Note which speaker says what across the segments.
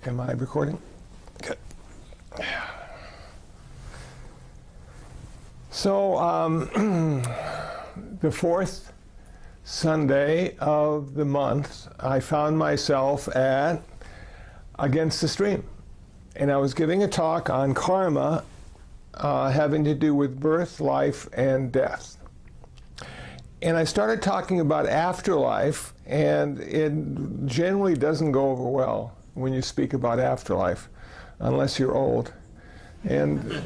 Speaker 1: Am I recording? Good. So, the fourth Sunday of the month, I found myself at Against the Stream. And I was giving a talk on karma having to do with birth, life, and death. And I started talking about afterlife, and it generally doesn't go over well when you speak about afterlife, unless you're old. And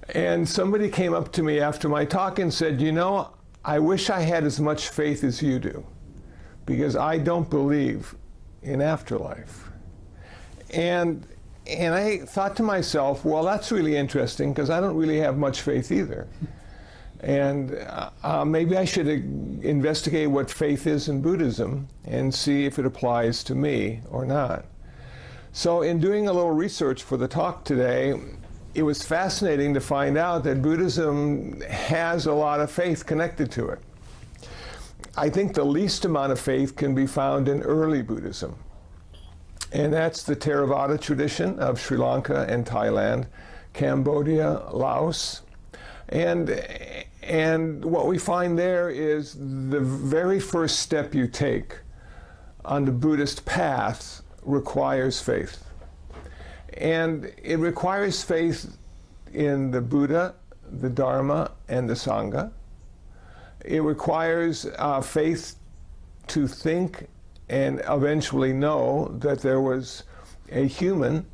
Speaker 1: and somebody came up to me after my talk and said, you know, I wish I had as much faith as you do, because I don't believe in afterlife. And I thought to myself, well, that's really interesting, because I don't really have much faith either. And maybe I should investigate what faith is in Buddhism and see if it applies to me or not. So in doing a little research for the talk today, it was fascinating to find out that Buddhism has a lot of faith connected to it. I think the least amount of faith can be found in early Buddhism. And that's the Theravada tradition of Sri Lanka and Thailand, Cambodia, Laos. And what we find there is the very first step you take on the Buddhist path requires faith. And it requires faith in the Buddha, the Dhamma, and the Sangha. It requires faith to think and eventually know that there was a human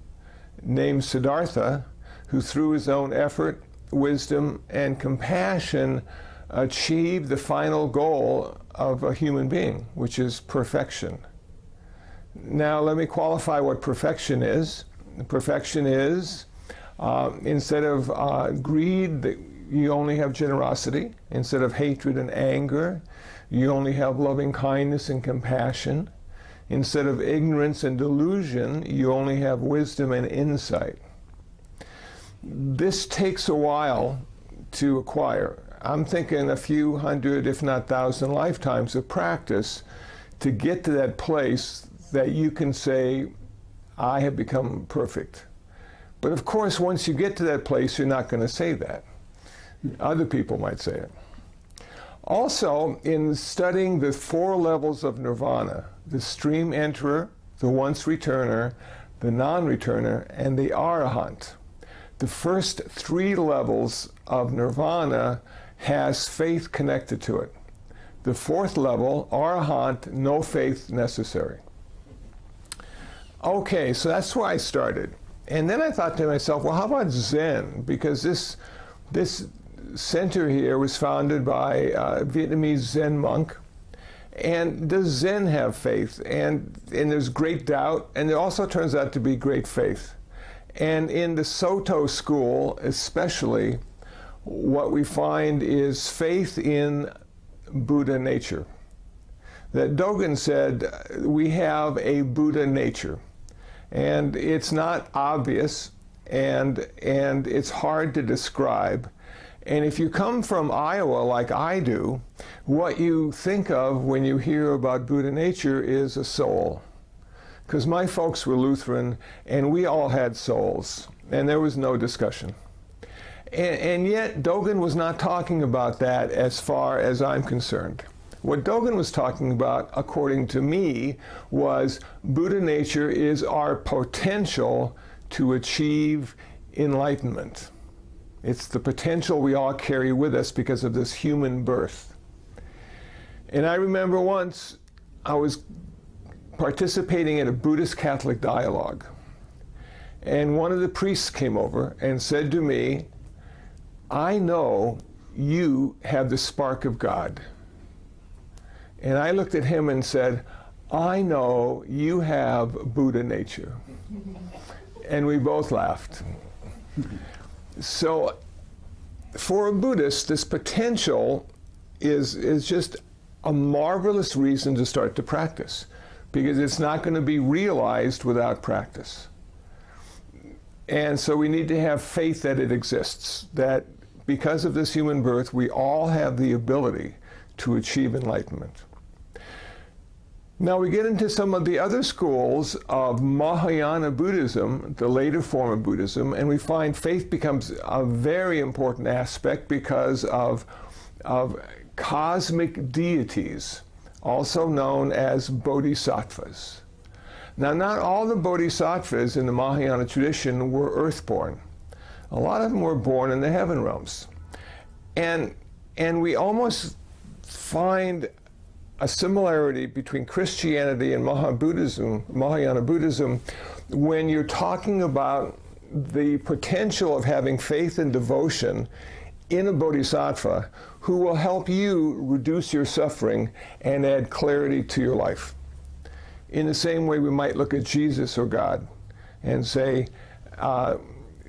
Speaker 1: named Siddhartha who, through his own effort, wisdom, and compassion, achieved the final goal of a human being, which is perfection. Now, let me qualify what perfection is. Perfection is, instead of greed, you only have generosity. Instead of hatred and anger, you only have loving kindness and compassion. Instead of ignorance and delusion, you only have wisdom and insight. This takes a while to acquire. I'm thinking a few hundred, if not thousand lifetimes of practice to get to that place that you can say, I have become perfect. But of course, once you get to that place, you're not going to say that. Other people might say it. Also, in studying the four levels of nirvana, the stream enterer, the once returner, the non-returner, and the arahant, the first three levels of nirvana has faith connected to it. The fourth level, arahant, no faith necessary. Okay, so that's where I started. And then I thought to myself, well, how about Zen? Because this center here was founded by a Vietnamese Zen monk. And does Zen have faith? And there's great doubt, and there also turns out to be great faith. And in the Soto school especially, what we find is faith in Buddha nature. That Dogen said, we have a Buddha nature. And it's not obvious, and it's hard to describe. And if you come from Iowa like I do, what you think of when you hear about Buddha nature is a soul. Because my folks were Lutheran, and we all had souls, and there was no discussion. And yet, Dogen was not talking about that as far as I'm concerned. What Dogen was talking about, according to me, was Buddha nature is our potential to achieve enlightenment. It's the potential we all carry with us because of this human birth. And I remember once I was participating in a Buddhist Catholic dialogue. And one of the priests came over and said to me, I know you have the spark of God. And I looked at him and said, I know you have Buddha nature. And we both laughed. So for a Buddhist, this potential is just a marvelous reason to start to practice, because it's not going to be realized without practice. And so we need to have faith that it exists, that because of this human birth, we all have the ability to achieve enlightenment. Now we get into some of the other schools of Mahayana Buddhism, the later form of Buddhism, and we find faith becomes a very important aspect because of cosmic deities, also known as bodhisattvas. Now, not all the bodhisattvas in the Mahayana tradition were earthborn. A lot of them were born in the heaven realms. And we almost find a similarity between Christianity and Mahayana Buddhism, when you're talking about the potential of having faith and devotion in a bodhisattva who will help you reduce your suffering and add clarity to your life. In the same way we might look at Jesus or God and say,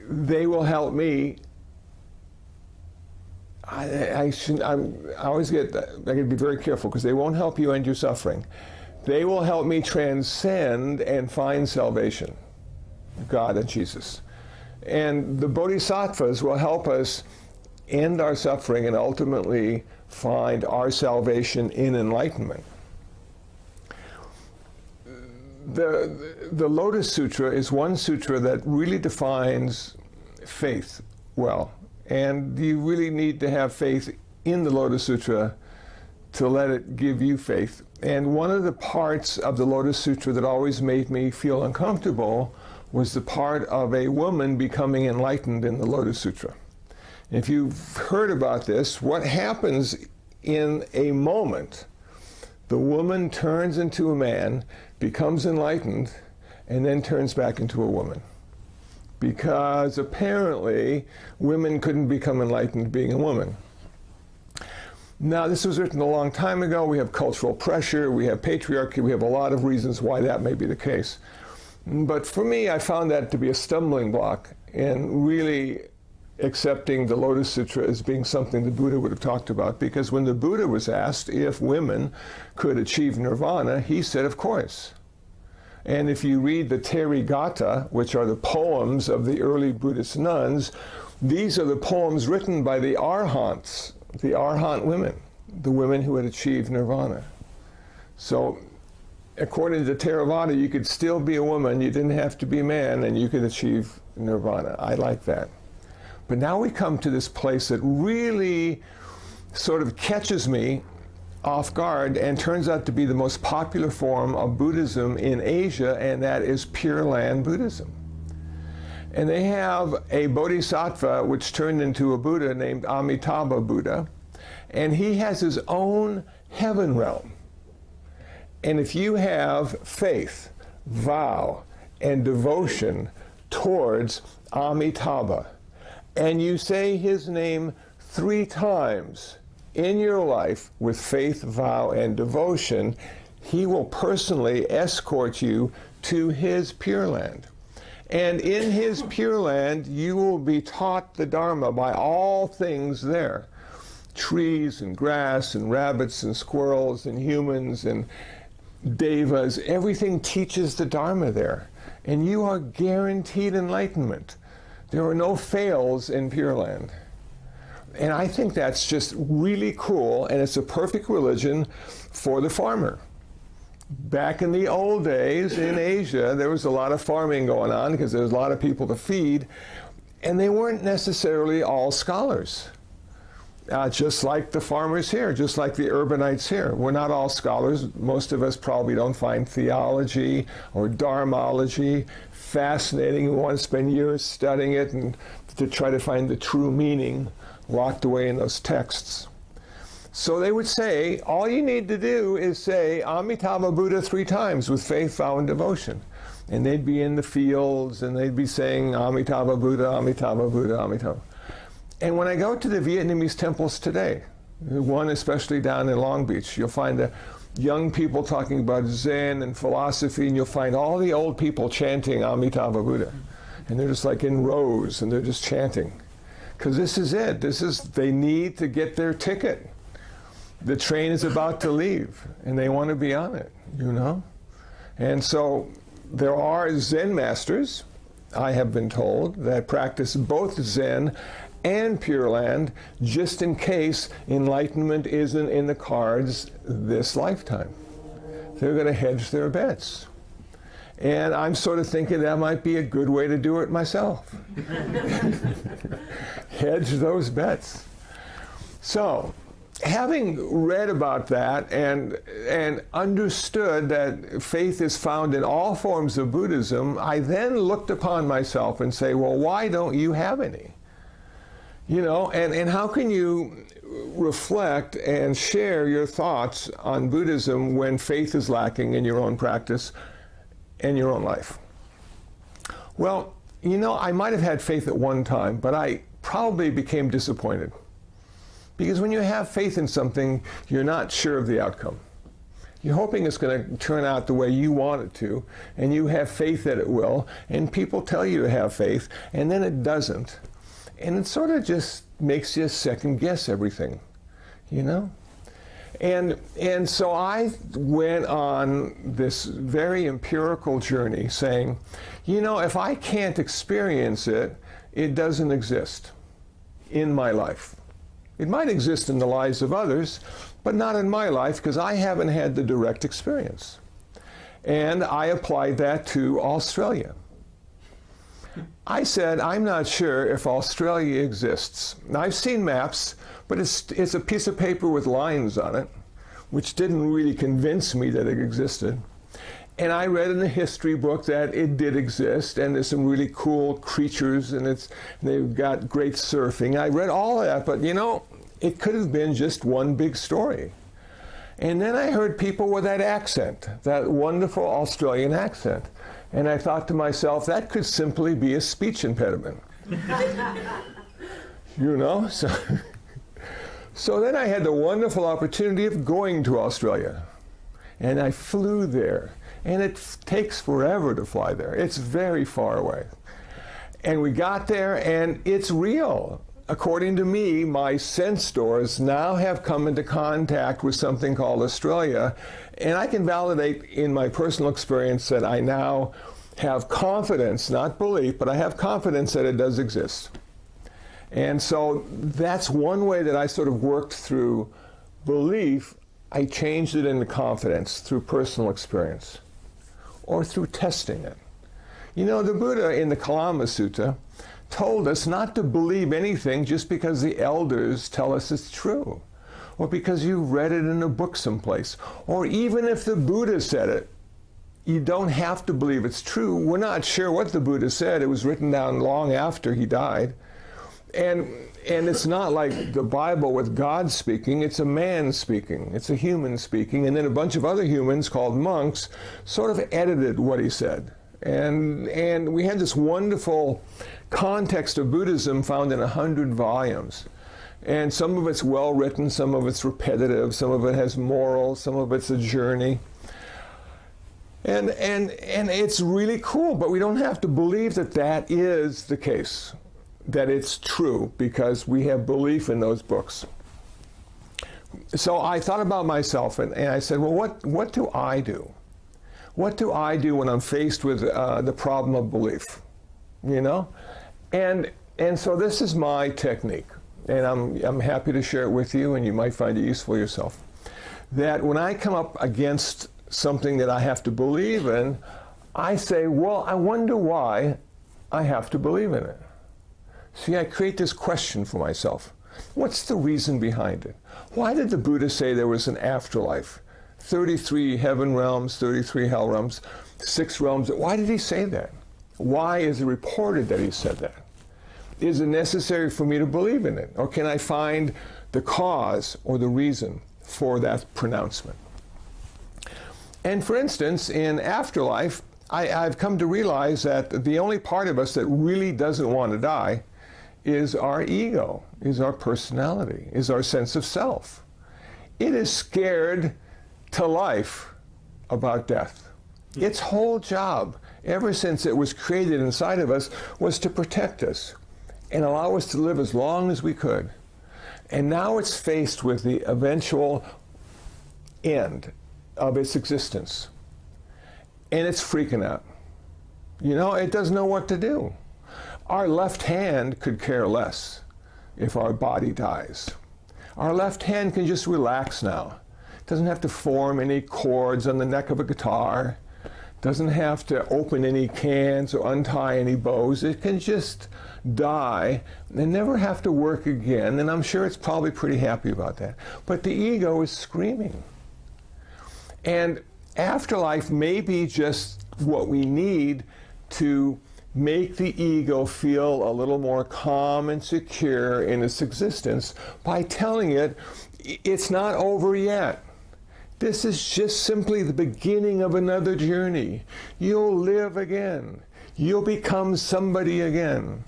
Speaker 1: they will help me. I always I got to be very careful because they won't help you end your suffering. They will help me transcend and find salvation, God and Jesus. And the bodhisattvas will help us end our suffering and ultimately find our salvation in enlightenment. The Lotus Sutra is one sutra that really defines faith well. And you really need to have faith in the Lotus Sutra to let it give you faith. And one of the parts of the Lotus Sutra that always made me feel uncomfortable was the part of a woman becoming enlightened in the Lotus Sutra. If you've heard about this, what happens in a moment, the woman turns into a man, becomes enlightened, and then turns back into a woman. Because apparently women couldn't become enlightened being a woman. Now, this was written a long time ago. We have cultural pressure, we have patriarchy, we have a lot of reasons why that may be the case. But for me, I found that to be a stumbling block in really accepting the Lotus Sutra as being something the Buddha would have talked about. Because when the Buddha was asked if women could achieve nirvana, he said, of course. And if you read the Therigatha, which are the poems of the early Buddhist nuns, these are the poems written by the Arhants, the Arhat women, the women who had achieved nirvana. So according to Theravada, you could still be a woman, you didn't have to be a man, and you could achieve nirvana. I like that. But now we come to this place that really sort of catches me off guard and turns out to be the most popular form of Buddhism in Asia, and that is Pure Land Buddhism. And they have a bodhisattva which turned into a Buddha named Amitabha Buddha, and he has his own heaven realm. And if you have faith, vow, and devotion towards Amitabha, and you say his name 3 times in your life with faith, vow, and devotion, he will personally escort you to his Pure Land. And in his Pure Land, you will be taught the Dharma by all things there. Trees and grass and rabbits and squirrels and humans and devas, everything teaches the Dharma there. And you are guaranteed enlightenment. There are no fails in Pure Land. And I think that's just really cool, and it's a perfect religion for the farmer. Back in the old days in Asia, there was a lot of farming going on because there was a lot of people to feed, and they weren't necessarily all scholars. Just like the farmers here, just like the urbanites here. We're not all scholars. Most of us probably don't find theology or dharmology fascinating. We want to spend years studying it and to try to find the true meaning locked away in those texts. So they would say, all you need to do is say Amitabha Buddha 3 times with faith, vow, and devotion. And they'd be in the fields and they'd be saying Amitabha Buddha, Amitabha Buddha, Amitabha. And when I go to the Vietnamese temples today, one especially down in Long Beach, you'll find the young people talking about Zen and philosophy, and you'll find all the old people chanting Amitabha Buddha. And they're just like in rows, and they're just chanting. Because this is it. They need to get their ticket. The train is about to leave, and they want to be on it, you know? And so there are Zen masters, I have been told, that practice both Zen and Pure Land, just in case enlightenment isn't in the cards this lifetime. They're going to hedge their bets. And I'm sort of thinking that might be a good way to do it myself. Hedge those bets. So, having read about that and understood that faith is found in all forms of Buddhism, I then looked upon myself and say, well, why don't you have any? You know, and how can you reflect and share your thoughts on Buddhism when faith is lacking in your own practice and your own life? Well, you know, I might have had faith at one time, but I probably became disappointed. Because when you have faith in something, you're not sure of the outcome. You're hoping it's going to turn out the way you want it to, and you have faith that it will, and people tell you to have faith, and then it doesn't. And it sort of just makes you second guess everything, you know? And so I went on this very empirical journey saying, you know, if I can't experience it, it doesn't exist in my life. It might exist in the lives of others, but not in my life because I haven't had the direct experience. And I applied that to Australia. I said, I'm not sure if Australia exists. Now, I've seen maps, but it's a piece of paper with lines on it, which didn't really convince me that it existed. And I read in the history book that it did exist, and there's some really cool creatures, and they've got great surfing. I read all of that, but you know, it could have been just one big story. And then I heard people with that accent, that wonderful Australian accent. And I thought to myself, that could simply be a speech impediment. You know? So then I had the wonderful opportunity of going to Australia. And I flew there. And it takes forever to fly there. It's very far away. And we got there, and it's real. According to me, my sense doors now have come into contact with something called Australia, and I can validate in my personal experience that I now have confidence, not belief, but I have confidence that it does exist. And so that's one way that I sort of worked through belief. I changed it into confidence through personal experience or through testing it. You know, the Buddha in the Kalama Sutta told us not to believe anything just because the elders tell us it's true, or because you read it in a book someplace, or even if the Buddha said it, you don't have to believe it's true. We're not sure what the Buddha said. It was written down long after he died. And it's not like the Bible with God speaking, it's a man speaking, it's a human speaking, and then a bunch of other humans called monks sort of edited what he said. And we had this wonderful context of Buddhism found in 100 volumes. And some of it's well written, some of it's repetitive, some of it has morals, some of it's a journey. And it's really cool, but we don't have to believe that that is the case, that it's true, because we have belief in those books. So I thought about myself, and I said, well, what do I do? What do I do when I'm faced with the problem of belief? You know? And so this is my technique, and I'm happy to share it with you, and you might find it useful yourself. That when I come up against something that I have to believe in, I say, well, I wonder why I have to believe in it. See, I create this question for myself. What's the reason behind it? Why did the Buddha say there was an afterlife? 33 heaven realms, 33 hell realms, 6 realms. Why did he say that? Why is it reported that he said that? Is it necessary for me to believe in it? Or can I find the cause or the reason for that pronouncement? And for instance, in afterlife, I've come to realize that the only part of us that really doesn't want to die is our ego, is our personality, is our sense of self. It is scared to life about death. Its whole job, ever since it was created inside of us, was to protect us and allow us to live as long as we could. And now it's faced with the eventual end of its existence. And it's freaking out. You know, it doesn't know what to do. Our left hand could care less if our body dies. Our left hand can just relax now. Doesn't have to form any chords on the neck of a guitar. Doesn't have to open any cans or untie any bows. It can just die and never have to work again. And I'm sure it's probably pretty happy about that. But the ego is screaming. And afterlife may be just what we need to make the ego feel a little more calm and secure in its existence by telling it it's not over yet. This is just simply the beginning of another journey. You'll live again. You'll become somebody again.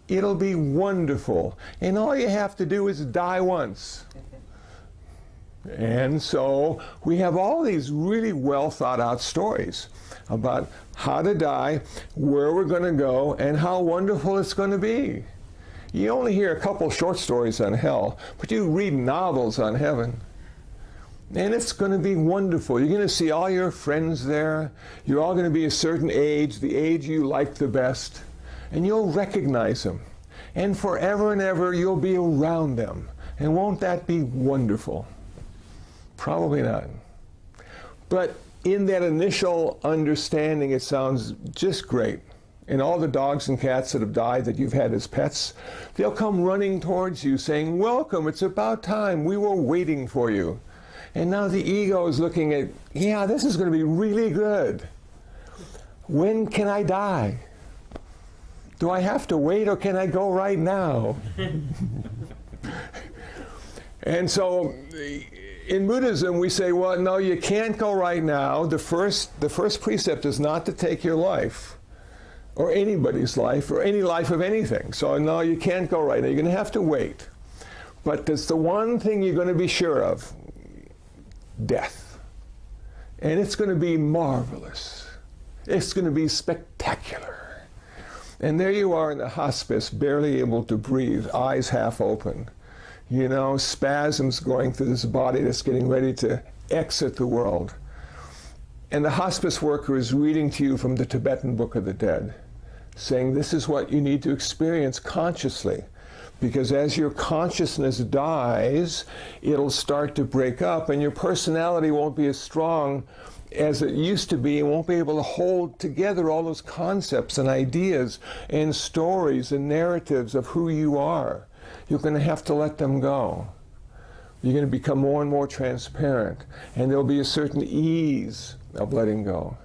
Speaker 1: It'll be wonderful. And all you have to do is die once. And so we have all these really well thought out stories about how to die, where we're going to go, and how wonderful it's going to be. You only hear a couple short stories on hell, but you read novels on heaven. And it's going to be wonderful. You're going to see all your friends there. You're all going to be a certain age, the age you like the best. And you'll recognize them. And forever and ever, you'll be around them. And won't that be wonderful? Probably not. But in that initial understanding, it sounds just great. And all the dogs and cats that have died that you've had as pets, they'll come running towards you saying, "Welcome, it's about time. We were waiting for you." And now the ego is looking at, yeah, this is going to be really good. When can I die? Do I have to wait or can I go right now? And so in Buddhism we say, well, no, you can't go right now. The first precept is not to take your life or anybody's life or any life of anything. So no, you can't go right now. You're going to have to wait. But there's the one thing you're going to be sure of. Death. And it's going to be marvelous. It's going to be spectacular. And there you are in the hospice, barely able to breathe, eyes half open. You know, spasms going through this body that's getting ready to exit the world. And the hospice worker is reading to you from the Tibetan Book of the Dead, saying this is what you need to experience consciously. Because as your consciousness dies, it'll start to break up and your personality won't be as strong as it used to be and won't be able to hold together all those concepts and ideas and stories and narratives of who you are. You're going to have to let them go. You're going to become more and more transparent, and there'll be a certain ease of letting go.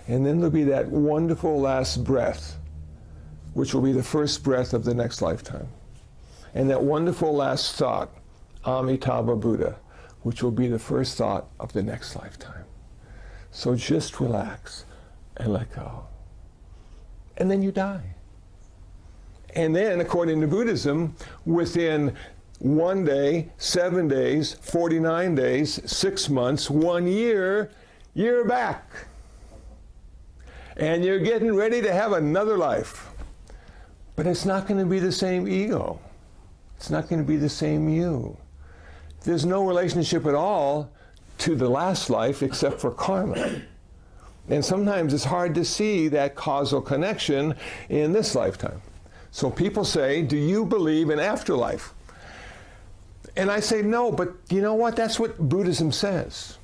Speaker 1: And then there'll be that wonderful last breath, which will be the first breath of the next lifetime. And that wonderful last thought, Amitabha Buddha, which will be the first thought of the next lifetime. So just relax and let go. And then you die. And then, according to Buddhism, within 1 day, 7 days, 49 days, 6 months, 1 year, you're back. And you're getting ready to have another life. But it's not going to be the same ego. It's not going to be the same you. There's no relationship at all to the last life except for karma. And sometimes it's hard to see that causal connection in this lifetime. So people say, do you believe in afterlife? And I say, no, but you know what? That's what Buddhism says.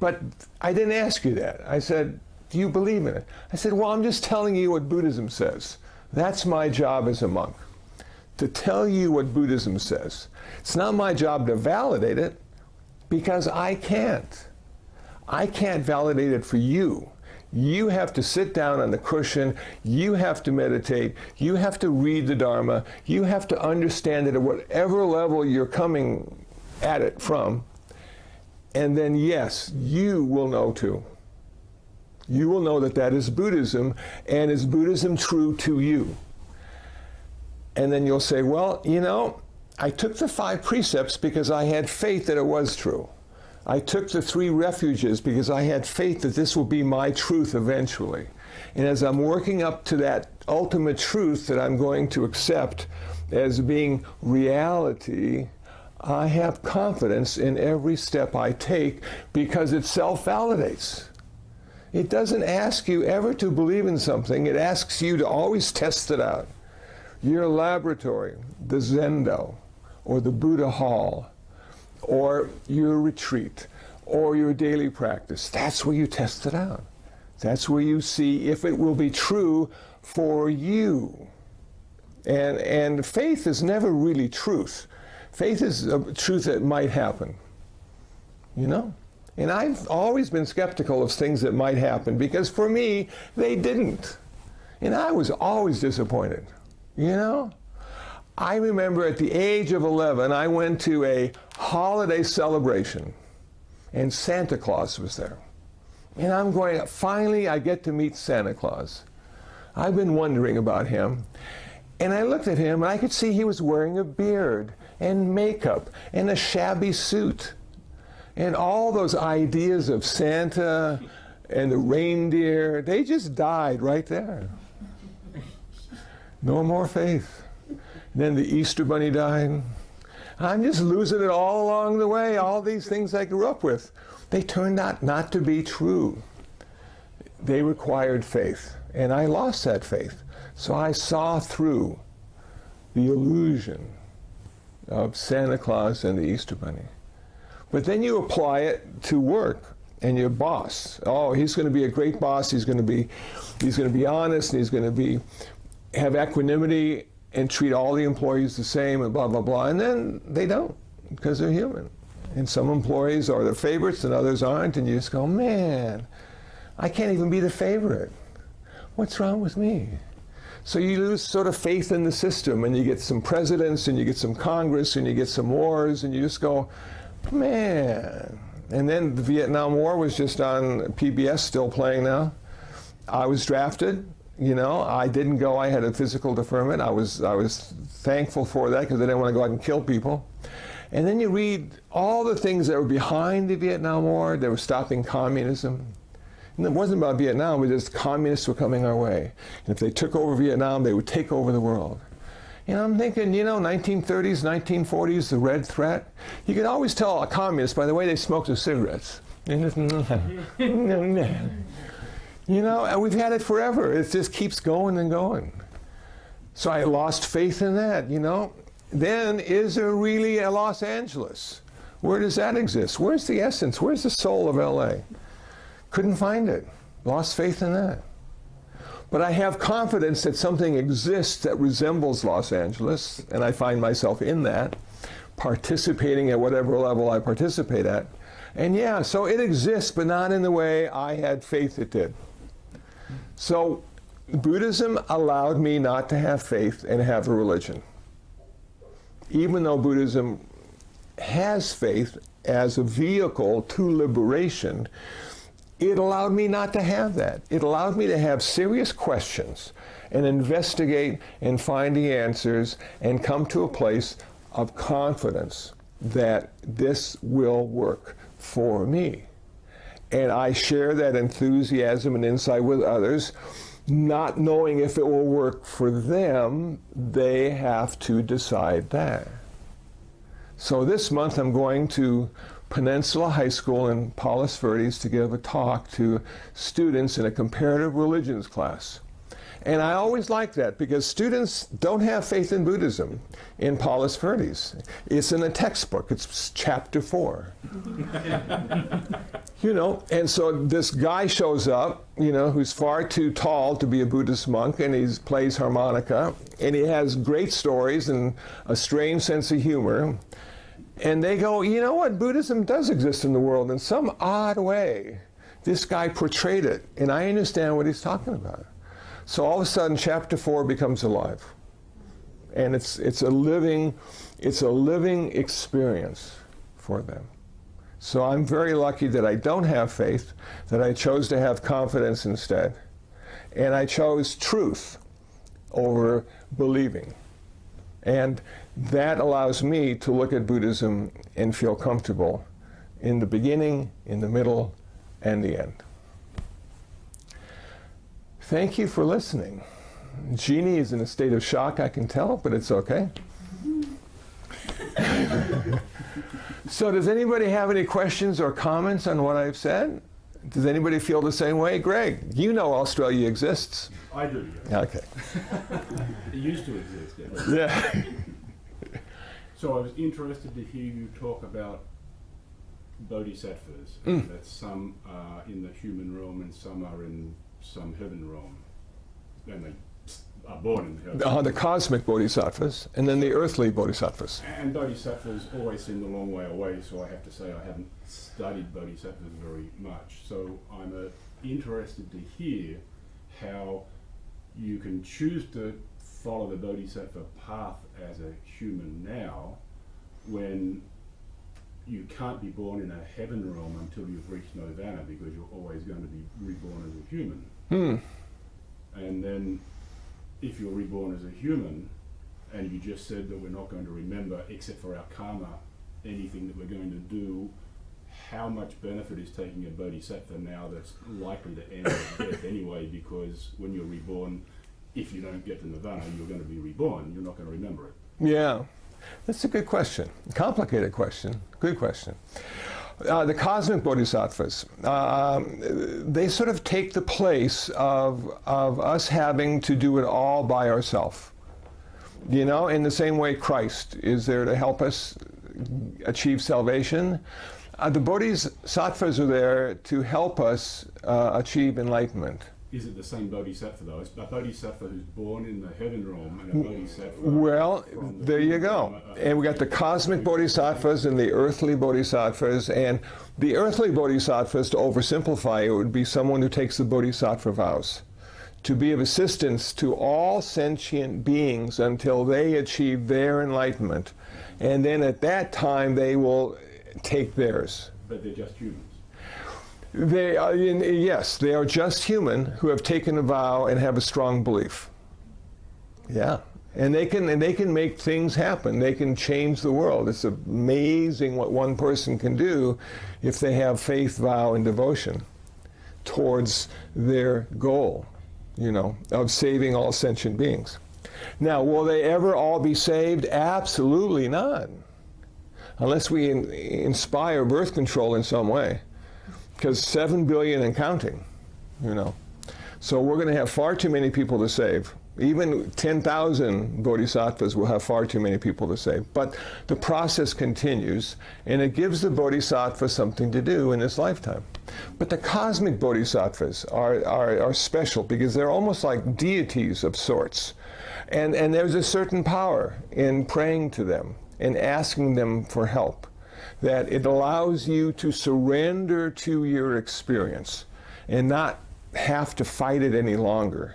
Speaker 1: But I didn't ask you that. I said, do you believe in it? I said, well, I'm just telling you what Buddhism says. That's my job as a monk, to tell you what Buddhism says. It's not my job to validate it, because I can't. I can't validate it for you. You have to sit down on the cushion, you have to meditate, you have to read the Dhamma, you have to understand it at whatever level you're coming at it from, and then yes, you will know too. You will know that that is Buddhism, and is Buddhism true to you? And then you'll say, well, you know, I took the 5 precepts because I had faith that it was true. I took the 3 refuges because I had faith that this will be my truth eventually. And as I'm working up to that ultimate truth that I'm going to accept as being reality, I have confidence in every step I take because it self-validates. It doesn't ask you ever to believe in something. It asks you to always test it out. Your laboratory, the Zendo, or the Buddha Hall, or your retreat, or your daily practice. That's where you test it out. That's where you see if it will be true for you. And faith is never really truth. Faith is a truth that might happen, you know? And I've always been skeptical of things that might happen because for me, they didn't. And I was always disappointed, you know? I remember at the age of 11, I went to a holiday celebration and Santa Claus was there. And I'm going, finally I get to meet Santa Claus. I've been wondering about him. And I looked at him and I could see he was wearing a beard and makeup and a shabby suit. And all those ideas of Santa and the reindeer, they just died right there. No more faith. And then the Easter Bunny died. I'm just losing it all along the way. All these things I grew up with, they turned out not to be true. They required faith. And I lost that faith. So I saw through the illusion of Santa Claus and the Easter Bunny. But then you apply it to work and your boss. Oh, he's going to be a great boss. He's going to be honest, and he's going to have equanimity and treat all the employees the same, and blah, blah, blah. And then they don't, because they're human. And some employees are the favorites and others aren't, and you just go, man, I can't even be the favorite. What's wrong with me? So you lose sort of faith in the system, and you get some presidents, and you get some Congress, and you get some wars, and you just go, man. And then the Vietnam War was just on PBS, still playing now. I was drafted, you know. I didn't go. I had a physical deferment. I was thankful for that because I didn't want to go out and kill people. And then you read all the things that were behind the Vietnam War. They were stopping communism. And it wasn't about Vietnam, it was just communists were coming our way. And if they took over Vietnam, they would take over the world. And I'm thinking, you know, 1930s, 1940s, the red threat. You could always tell a communist by the way they smoked their cigarettes. You know, and we've had it forever. It just keeps going and going. So I lost faith in that, you know. Then, is there really a Los Angeles? Where does that exist? Where's the essence? Where's the soul of LA? Couldn't find it. Lost faith in that. But I have confidence that something exists that resembles Los Angeles, and I find myself in that, participating at whatever level I participate at. And yeah, so it exists, but not in the way I had faith it did. So Buddhism allowed me not to have faith and have a religion. Even though Buddhism has faith as a vehicle to liberation, it allowed me not to have that. It allowed me to have serious questions and investigate and find the answers and come to a place of confidence that this will work for me. And I share that enthusiasm and insight with others, not knowing if it will work for them. They have to decide that. So this month I'm going to Peninsula High School in Palos Verdes to give a talk to students in a comparative religions class. And I always like that because students don't have faith in Buddhism in Palos Verdes. It's in a textbook. It's chapter 4. You know, and so this guy shows up, you know, who's far too tall to be a Buddhist monk, and he plays harmonica, and he has great stories and a strange sense of humor. And they go, you know what, Buddhism does exist in the world in some odd way. This guy portrayed it, and I understand what he's talking about. So all of a sudden, chapter 4 becomes alive. And it's a living experience for them. So I'm very lucky that I don't have faith, that I chose to have confidence instead. And I chose truth over believing. And that allows me to look at Buddhism and feel comfortable in the beginning, in the middle, and the end. Thank you for listening. Jeannie is in a state of shock, I can tell, but it's okay. So does anybody have any questions or comments on what I've said? Does anybody feel the same way? Greg, you know Australia exists.
Speaker 2: I do, yes.
Speaker 1: Okay.
Speaker 2: It used to exist,
Speaker 1: yeah.
Speaker 2: So I was interested to hear you talk about bodhisattvas, that some are in the human realm and some are in some heaven realm, and they are born in the heaven.
Speaker 1: The cosmic bodhisattvas, and then the earthly bodhisattvas.
Speaker 2: And bodhisattvas always seem a long way away, so I have to say I haven't studied bodhisattvas very much. So I'm interested to hear how you can choose to follow the bodhisattva path as a human now, when you can't be born in a heaven realm until you've reached nirvana, because you're always going to be reborn as a human. And then if you're reborn as a human, and you just said that we're not going to remember, except for our karma, anything that we're going to do, how much benefit is taking a bodhisattva now that's likely to end with death anyway, because when you're reborn, if you don't get to nirvana, you're going to be reborn. You're not going to remember it.
Speaker 1: Yeah, that's a good question. Complicated question. Good question. The cosmic bodhisattvas, they sort of take the place of us having to do it all by ourselves. You know, in the same way Christ is there to help us achieve salvation. The bodhisattvas are there to help us achieve enlightenment.
Speaker 2: Is it the same bodhisattva though? Is a bodhisattva who's born in the heaven realm and a bodhisattva?
Speaker 1: Well, there you go. And we got the cosmic bodhisattvas and the earthly bodhisattvas. And the earthly bodhisattvas, to oversimplify it, would be someone who takes the bodhisattva vows to be of assistance to all sentient beings until they achieve their enlightenment. And then at that time they will take theirs.
Speaker 2: But they're just humans.
Speaker 1: They are, yes, they are just human who have taken a vow and have a strong belief. Yeah, and they can make things happen. They can change the world. It's amazing what one person can do if they have faith, vow, and devotion towards their goal, you know, of saving all sentient beings. Now, will they ever all be saved? Absolutely not, unless we inspire birth control in some way. Because 7 billion and counting, you know. So we're going to have far too many people to save. Even 10,000 bodhisattvas will have far too many people to save. But the process continues, and it gives the bodhisattva something to do in this lifetime. But the cosmic bodhisattvas are special because they're almost like deities of sorts. And there's a certain power in praying to them and asking them for help, that it allows you to surrender to your experience and not have to fight it any longer,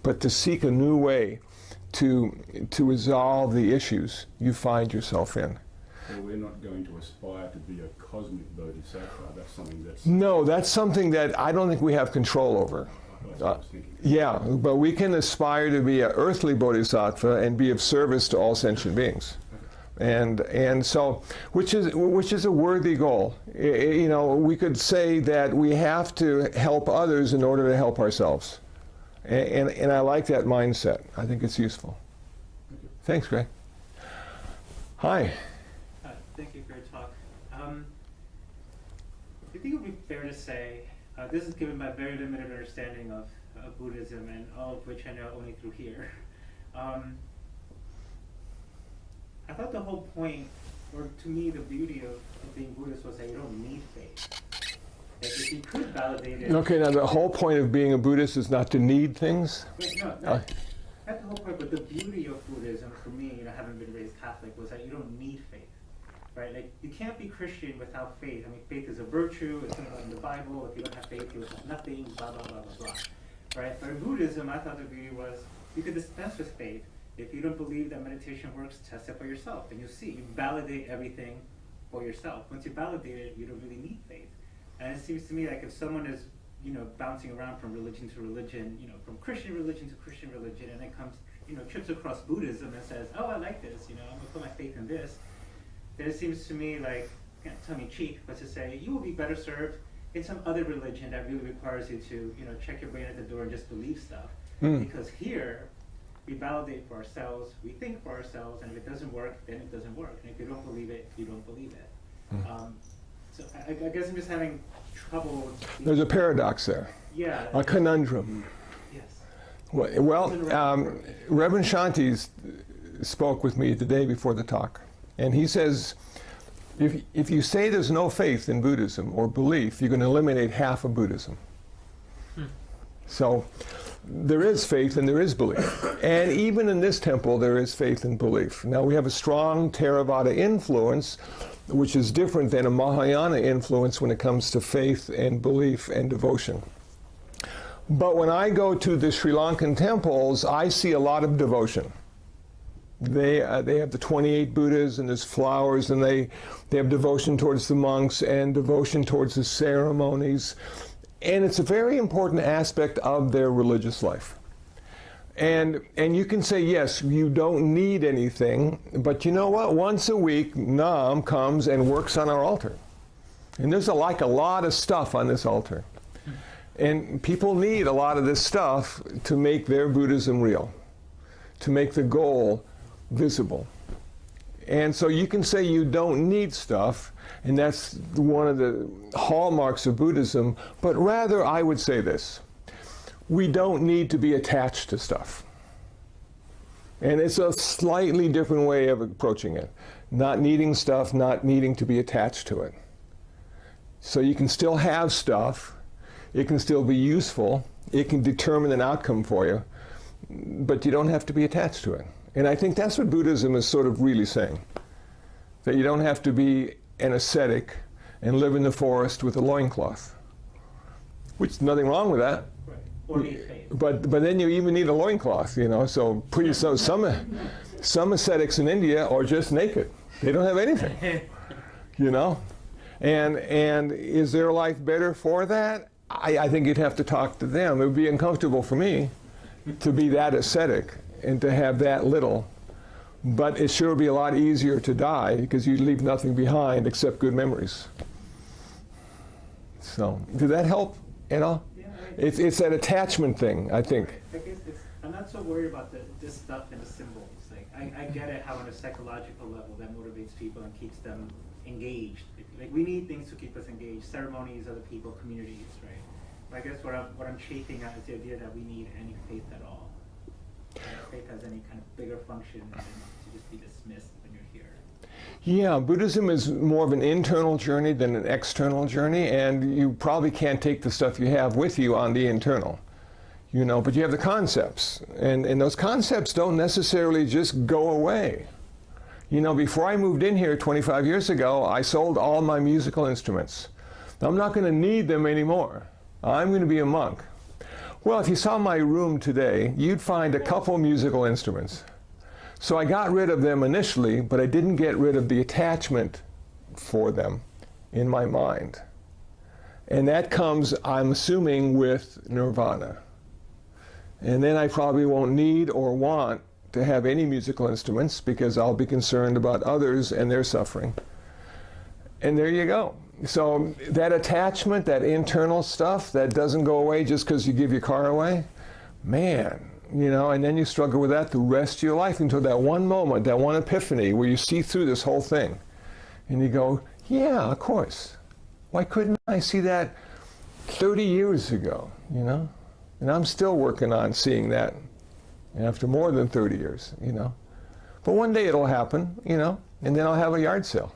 Speaker 1: but to seek a new way to resolve the issues you find yourself in.
Speaker 2: So we're not going to aspire to be a cosmic bodhisattva. That's something that's...
Speaker 1: No, that's something that I don't think we have control over. Yeah, but we can aspire to be an earthly bodhisattva and be of service to all sentient beings. And so, which is a worthy goal. You know, we could say that we have to help others in order to help ourselves. And I like that mindset. I think it's useful. Thanks, Greg. Hi.
Speaker 3: Thank you for your talk. I think it would be fair to say, this is given my very limited understanding of Buddhism, and all of which I know only through here. I thought the whole point, or to me the beauty of being Buddhist, was that you don't need faith. Like if you could validate it...
Speaker 1: Okay, now the whole point of being a Buddhist is not to need things?
Speaker 3: Wait, no, not the whole point, but the beauty of Buddhism, for me, you know, having been raised Catholic, was that you don't need faith. Right? Like, you can't be Christian without faith. I mean, faith is a virtue, it's something in the Bible. If you don't have faith, you have nothing, blah, blah, blah, blah, blah. Right? But in Buddhism, I thought the beauty was you could dispense with faith. If you don't believe that meditation works, test it for yourself. And you'll see, you validate everything for yourself. Once you validate it, you don't really need faith. And it seems to me like if someone is, you know, bouncing around from religion to religion, you know, from Christian religion to Christian religion, and then comes, you know, trips across Buddhism and says, oh, I like this, you know, I'm going to put my faith in this, then it seems to me like, tongue-in-cheek, but to say, you will be better served in some other religion that really requires you to, you know, check your brain at the door and just believe stuff. Because here, we validate for ourselves, we think for ourselves, and if it doesn't work, then it doesn't work. And if you don't believe it, you don't believe it. So I guess I'm just having trouble.
Speaker 1: There's a paradox there.
Speaker 3: Yeah.
Speaker 1: A conundrum.
Speaker 3: Yes.
Speaker 1: Well, Reverend Shanti spoke with me the day before the talk, and he says, If you say there's no faith in Buddhism or belief, you're going to eliminate half of Buddhism. So there is faith and there is belief. And even in this temple, there is faith and belief. Now, we have a strong Theravada influence, which is different than a Mahayana influence when it comes to faith and belief and devotion. But when I go to the Sri Lankan temples, I see a lot of devotion. They have the 28 Buddhas, and there's flowers, and they have devotion towards the monks and devotion towards the ceremonies. And it's a very important aspect of their religious life. And you can say, yes, you don't need anything, but you know what? Once a week, Nam comes and works on our altar. And there's like a lot of stuff on this altar. And people need a lot of this stuff to make their Buddhism real, to make the goal visible. And so you can say you don't need stuff, and that's one of the hallmarks of Buddhism, but rather I would say this: we don't need to be attached to stuff. And it's a slightly different way of approaching it. Not needing stuff, not needing to be attached to it. So you can still have stuff, it can still be useful, it can determine an outcome for you, but you don't have to be attached to it. And I think that's what Buddhism is sort of really saying. That you don't have to be an ascetic and live in the forest with a loincloth. Which, nothing wrong with that.
Speaker 3: Right. Or need faith.
Speaker 1: But then you even need a loincloth, you know. So some ascetics in India are just naked. They don't have anything, you know. And is their life better for that? I think you'd have to talk to them. It would be uncomfortable for me to be that ascetic and to have that little. But it sure would be a lot easier to die because you leave nothing behind except good memories. So, did that help at all?
Speaker 3: Yeah,
Speaker 1: It's that attachment thing, I think.
Speaker 3: I guess I'm not so worried about this stuff and the symbols. Like, I get it how on a psychological level that motivates people and keeps them engaged. Like, we need things to keep us engaged. Ceremonies, other people, communities, right? I guess what I'm chafing at is the idea that we need any faith at all. Faith has any kind of bigger function than to just be dismissed when you're here.
Speaker 1: Yeah, Buddhism is more of an internal journey than an external journey, and you probably can't take the stuff you have with you on the internal, you know, but you have the concepts, and those concepts don't necessarily just go away. You know, before I moved in here 25 years ago, I sold all my musical instruments. Now, I'm not going to need them anymore. I'm going to be a monk. Well, if you saw my room today, you'd find a couple musical instruments. So I got rid of them initially, but I didn't get rid of the attachment for them in my mind. And that comes, I'm assuming, with nirvana. And then I probably won't need or want to have any musical instruments because I'll be concerned about others and their suffering. And there you go. So that attachment, that internal stuff, that doesn't go away just because you give your car away, man, you know, and then you struggle with that the rest of your life until that one moment, that one epiphany where you see through this whole thing. And you go, yeah, of course. Why couldn't I see that 30 years ago, you know? And I'm still working on seeing that after more than 30 years, you know? But one day it'll happen, you know, and then I'll have a yard sale.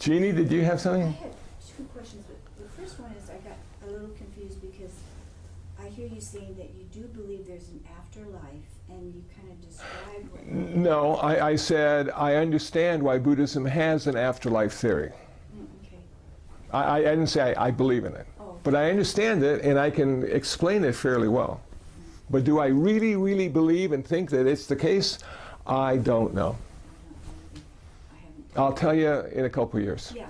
Speaker 1: Jeannie, did you have something?
Speaker 4: I had two questions. But the first one is I got a little confused because I hear you saying that you do believe there's an afterlife, and you kind of describe what...
Speaker 1: No, I said I understand why Buddhism has an afterlife theory.
Speaker 4: Okay.
Speaker 1: I didn't say I believe in it.
Speaker 4: Oh, okay.
Speaker 1: But I understand it, and I can explain it fairly well. But do I really, really believe and think that it's the case? I don't know.
Speaker 4: I haven't.
Speaker 1: I'll tell you in a couple of years.
Speaker 4: Yeah.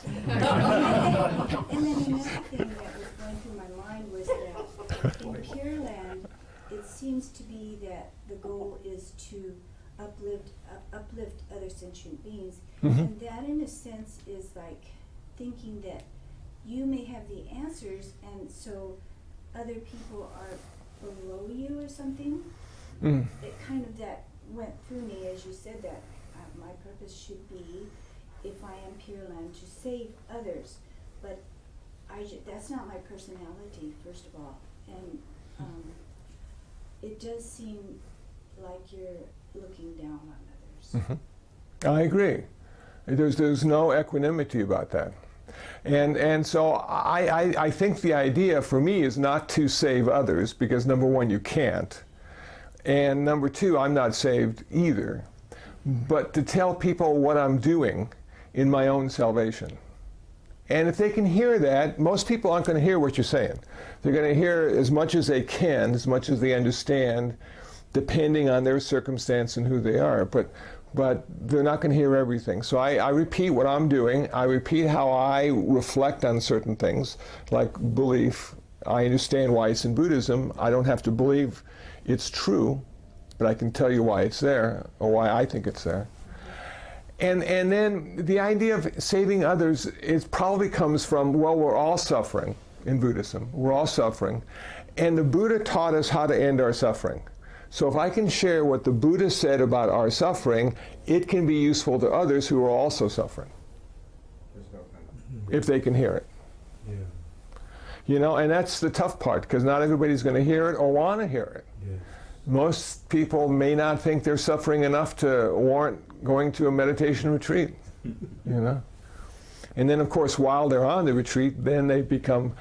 Speaker 4: And then another thing that was going through my mind was that in Pure Land, it seems to be that the goal is to uplift other sentient beings.
Speaker 1: Mm-hmm.
Speaker 4: And that, in a sense, is like thinking that you may have the answers, and so other people are below you or something.
Speaker 1: Mm.
Speaker 4: It kind of that went through me as you said that my purpose should be, if I am Pure Land, to save others. But that's not my personality, first of all. And it does seem like you're looking down on others.
Speaker 1: I agree. There's no equanimity about that. And so I think the idea for me is not to save others, because number one, you can't. And number two, I'm not saved either. But to tell people what I'm doing in my own salvation. And if they can hear that, most people aren't going to hear what you're saying. They're going to hear as much as they can, as much as they understand, depending on their circumstance and who they are. But they're not going to hear everything. So I repeat what I'm doing. I repeat how I reflect on certain things, like belief. I understand why it's in Buddhism. I don't have to believe it's true, but I can tell you why it's there, or why I think it's there. And then the idea of saving others, it probably comes from, well, we're all suffering in Buddhism. We're all suffering. And the Buddha taught us how to end our suffering. So if I can share what the Buddha said about our suffering, it can be useful to others who are also suffering. If they can hear it.
Speaker 5: Yeah.
Speaker 1: You know, and that's the tough part, because not everybody's going to hear it or want to hear it.
Speaker 5: Yeah.
Speaker 1: Most people may not think they're suffering enough to warrant going to a meditation retreat, you know. And then, of course, while they're on the retreat, then it becomes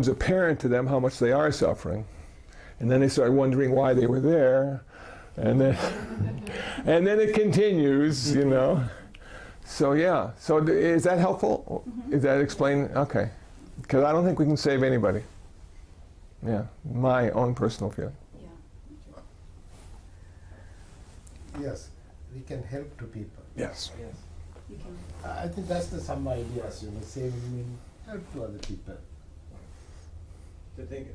Speaker 1: apparent to them how much they are suffering. And then they start wondering why they were there. And then, and then it continues, you know. So, yeah. So is that helpful? Is that explain? Okay. Because I don't think we can save anybody. Yeah, my own personal feeling.
Speaker 5: Yes, we can help to people.
Speaker 1: Yes.
Speaker 5: Yes.
Speaker 4: You can,
Speaker 5: I think that's some ideas, saving mean help to other people.
Speaker 6: To think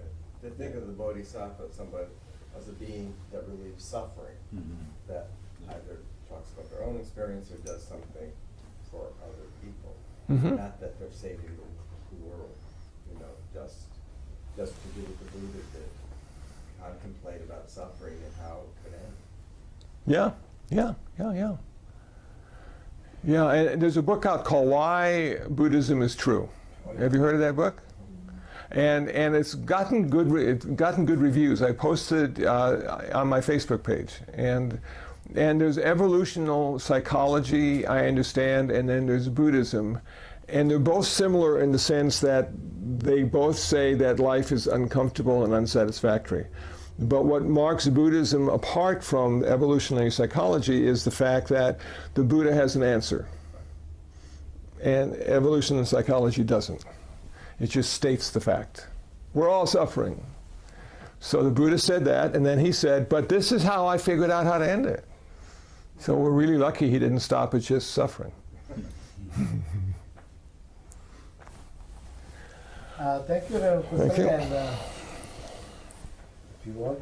Speaker 6: of the bodhisattva as somebody, as a being that relieves suffering, that either talks about their own experience or does something for other people. Not that they're saving the world, just to do what the Buddha did, contemplate about suffering and how it could end.
Speaker 1: Yeah, and there's a book out called Why Buddhism is True. Have you heard of that book? And it's gotten good reviews. I posted on my Facebook page. And there's evolutional psychology, I understand, and then there's Buddhism. And they're both similar in the sense that they both say that life is uncomfortable and unsatisfactory. But what marks Buddhism apart from evolutionary psychology is the fact that the Buddha has an answer. And evolution and psychology doesn't. It just states the fact. We're all suffering. So the Buddha said that, and then he said, but this is how I figured out how to end it. So we're really lucky he didn't stop at just suffering.
Speaker 5: Thank you, Kusala.
Speaker 1: Thank you.
Speaker 5: And, if you want